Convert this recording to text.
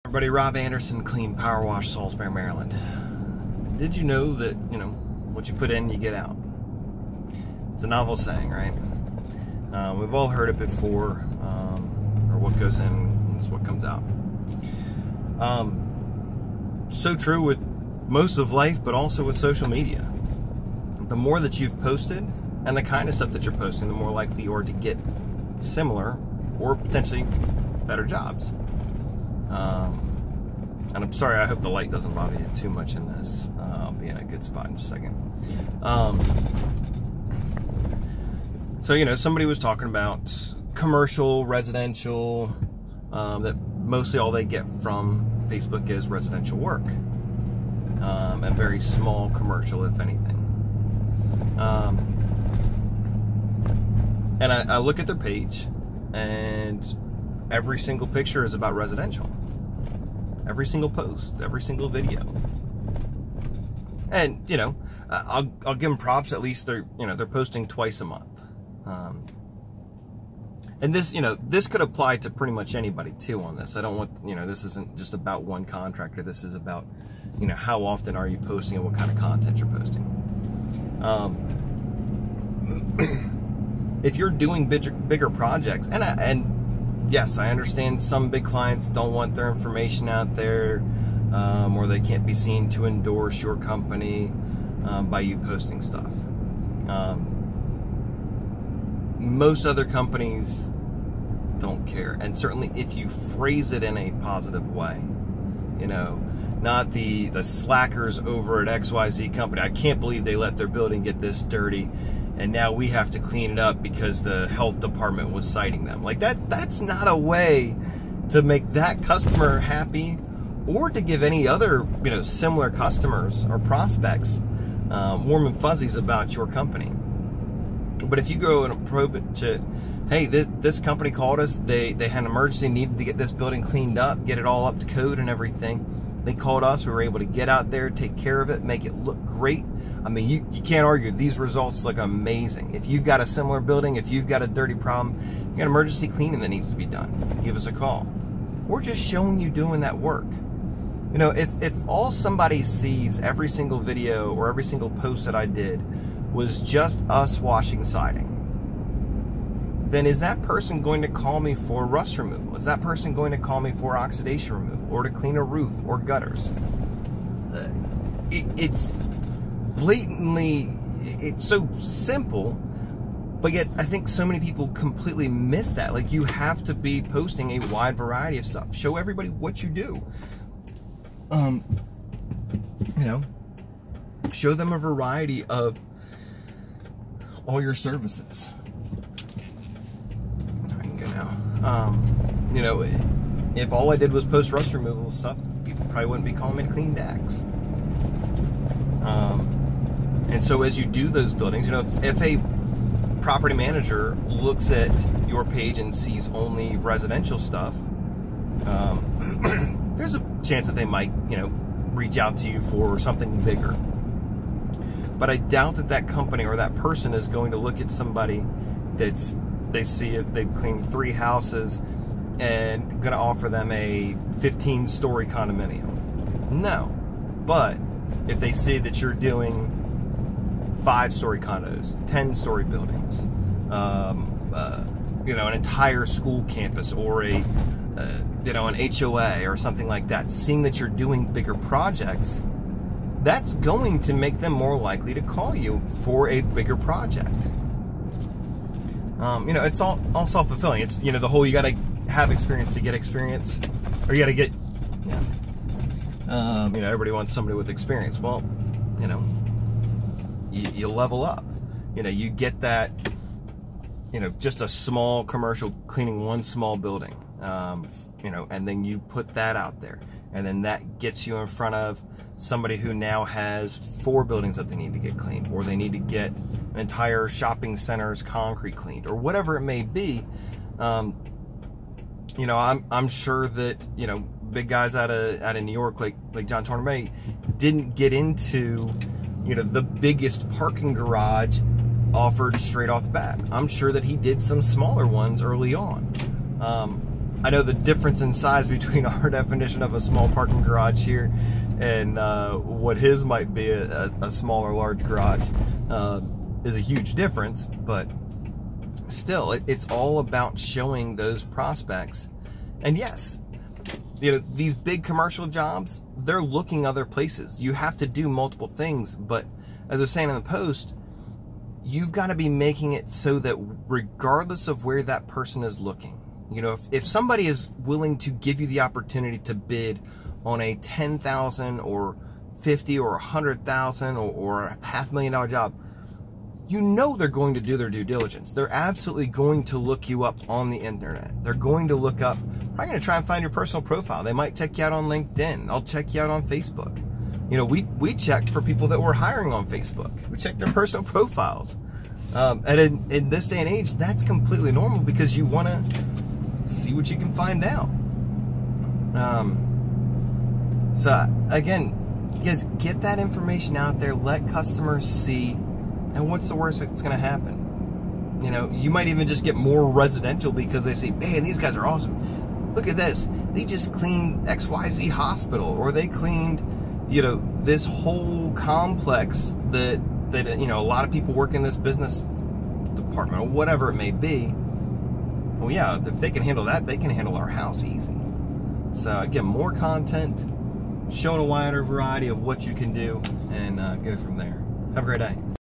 Everybody, Rob Anderson, Clean Power Wash, Salisbury, Maryland. Did you know that, what you put in, you get out? It's a novel saying, right? We've all heard it before, or what goes in is what comes out. So true with most of life, but also with social media. The more that you've posted, and the kind of stuff that you're posting, the more likely you are to get similar, or potentially better jobs. And I'm sorry, I hope the light doesn't bother you too much in this. I'll be in a good spot in just a second. So, somebody was talking about commercial, residential, that mostly all they get from Facebook is residential work. And very small commercial, if anything. And I look at their page, and every single picture is about residential. Every single post, every single video. And, I'll give them props. At least they're posting twice a month. And this, this could apply to pretty much anybody too on this. I don't want, this isn't just about one contractor. This is about, how often are you posting and what kind of content you're posting. If you're doing bigger projects, and yes, I understand some big clients don't want their information out there, or they can't be seen to endorse your company by you posting stuff. Most other companies don't care, and certainly if you phrase it in a positive way, not the slackers over at XYZ company. I can't believe they let their building get this dirty, and now we have to clean it up because the health department was citing them. Like that's not a way to make that customer happy, or to give any other, similar customers or prospects warm and fuzzies about your company. But if you go and probe it to, hey, this company called us, they had an emergency, needed to get this building cleaned up, get it all up to code and everything. They called us, we were able to get out there, take care of it, make it look great. I mean, you can't argue. These results look amazing. If you've got a similar building, if you've got a dirty problem, you got emergency cleaning that needs to be done, give us a call. We're just showing you doing that work. If all somebody sees every single video or every single post that I did was just us washing siding, then is that person going to call me for rust removal? Is that person going to call me for oxidation removal, or to clean a roof or gutters? It's blatantly, it's so simple, but yet I think so many people completely miss that. Like, you have to be posting a wide variety of stuff. Show everybody what you do. Show them a variety of all your services. I can go now. If all I did was post rust removal stuff, people probably wouldn't be calling me to clean decks. And so as you do those buildings, if a property manager looks at your page and sees only residential stuff, there's a chance that they might, reach out to you for something bigger. But I doubt that company or that person is going to look at somebody they see if they've cleaned 3 houses and going to offer them a 15-story condominium. No. But if they see that you're doing 5-story condos, 10-story buildings, an entire school campus, or an HOA or something like that, seeing that you're doing bigger projects, that's going to make them more likely to call you for a bigger project. It's all self-fulfilling. It's, the whole, you got to have experience to get experience, or you got to get, everybody wants somebody with experience. Well, you level up. You get that, just a small commercial cleaning one small building, and then you put that out there, and then that gets you in front of somebody who now has 4 buildings that they need to get cleaned, or they need to get an entire shopping center's concrete cleaned, or whatever it may be. I'm sure that big guys out of New York, like John Torname, didn't get into the biggest parking garage offered straight off the bat. I'm sure that he did some smaller ones early on. I know the difference in size between our definition of a small parking garage here and what his might be, a small or large garage, is a huge difference, but still, it's all about showing those prospects. And yes, you know, these big commercial jobs, they're looking other places. You have to do multiple things, but as I was saying in the post, you've got to be making it so that regardless of where that person is looking, you know, if somebody is willing to give you the opportunity to bid on a $10,000 or $50,000 or $100,000 or a $500,000 job, you know they're going to do their due diligence. They're absolutely going to look you up on the internet. They're going to look up, probably going to try and find your personal profile. They might check you out on LinkedIn. They'll check you out on Facebook. You know, we checked for people that were hiring on Facebook. We checked their personal profiles. And in this day and age, that's completely normal because you want to see what you can find out. So again, you guys get that information out there, let customers see, and what's the worst that's going to happen? You know, you might even just get more residential because they say, man, these guys are awesome. Look at this. They just cleaned XYZ hospital, or they cleaned, you know, this whole complex that you know, a lot of people work in this business department or whatever it may be. Well, yeah, if they can handle that, they can handle our house easy. So again, more content, showing a wider variety of what you can do, and go from there. Have a great day.